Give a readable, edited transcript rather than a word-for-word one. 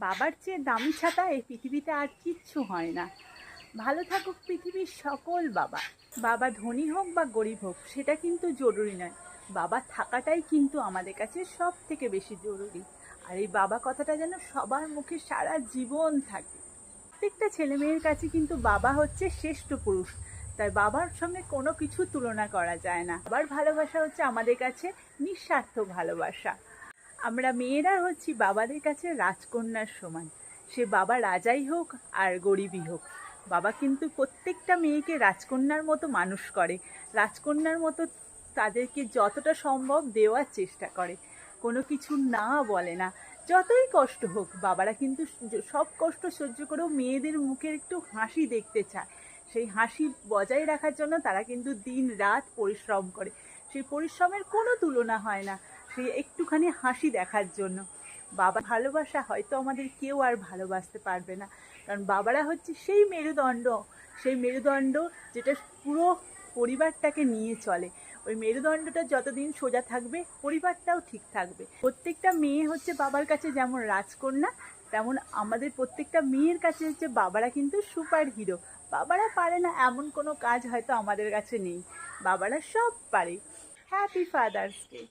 বাবার চেয়ে দামি ছাতা এই পৃথিবীতে আর কিচ্ছু হয় না। ভালো থাকুক পৃথিবীর সকল বাবা। বাবা ধনী হোক বা গরিব হোক সেটা কিন্তু জরুরি নয়। বাবা থাকাটাই কিন্তু আমাদের কাছে সব থেকে বেশি জরুরি। আর এই বাবা কথাটা যেন সবার মুখে সারা জীবন থাকে। প্রত্যেকটা ছেলে মেয়ের কাছে কিন্তু বাবা হচ্ছে শ্রেষ্ঠ পুরুষ। তাই বাবার সঙ্গে কোনো কিছু তুলনা করা যায় না। বাবার ভালোবাসা হচ্ছে আমাদের কাছে নিঃস্বার্থ ভালোবাসা। আমরা মেয়েরা হচ্ছি বাবাদের কাছে রাজকন্যার সমান। সে বাবা রাজাই হোক আর গরিবই হোক, বাবা কিন্তু প্রত্যেকটা মেয়েকে রাজকন্যার মতো মানুষ করে। রাজকন্যার মতো তাদেরকে যতটা সম্ভব দেওয়ার চেষ্টা করে, কোনো কিছু না বলে না। যতই কষ্ট হোক বাবারা কিন্তু সব কষ্ট সহ্য করেও মেয়েদের মুখের একটু হাসি দেখতে চায়। সেই হাসি বজায় রাখার জন্য তারা কিন্তু দিন রাত পরিশ্রম করে। সেই পরিশ্রমের কোনো তুলনা হয় না সেই একটুখানি হাসি দেখার জন্য। বাবা ভালোবাসা হয়তো আমাদের কেউ আর ভালোবাসতে পারবে না, কারণ বাবারা হচ্ছে সেই মেরুদণ্ড, সেই মেরুদণ্ড যেটা পুরো পরিবারটাকে নিয়ে চলে। ওই মেরুদণ্ডটা যতদিন সোজা থাকবে পরিবারটাও ঠিক থাকবে। প্রত্যেকটা মেয়ে হচ্ছে বাবার কাছে যেমন রাজকন্যা, তেমন আমাদের প্রত্যেকটা মেয়ের কাছে হচ্ছে বাবারা কিন্তু সুপার হিরো। বাবারা পারে না এমন কোনো কাজ হয়তো আমাদের কাছে নেই, বাবারা সব পারে। Happy father's day.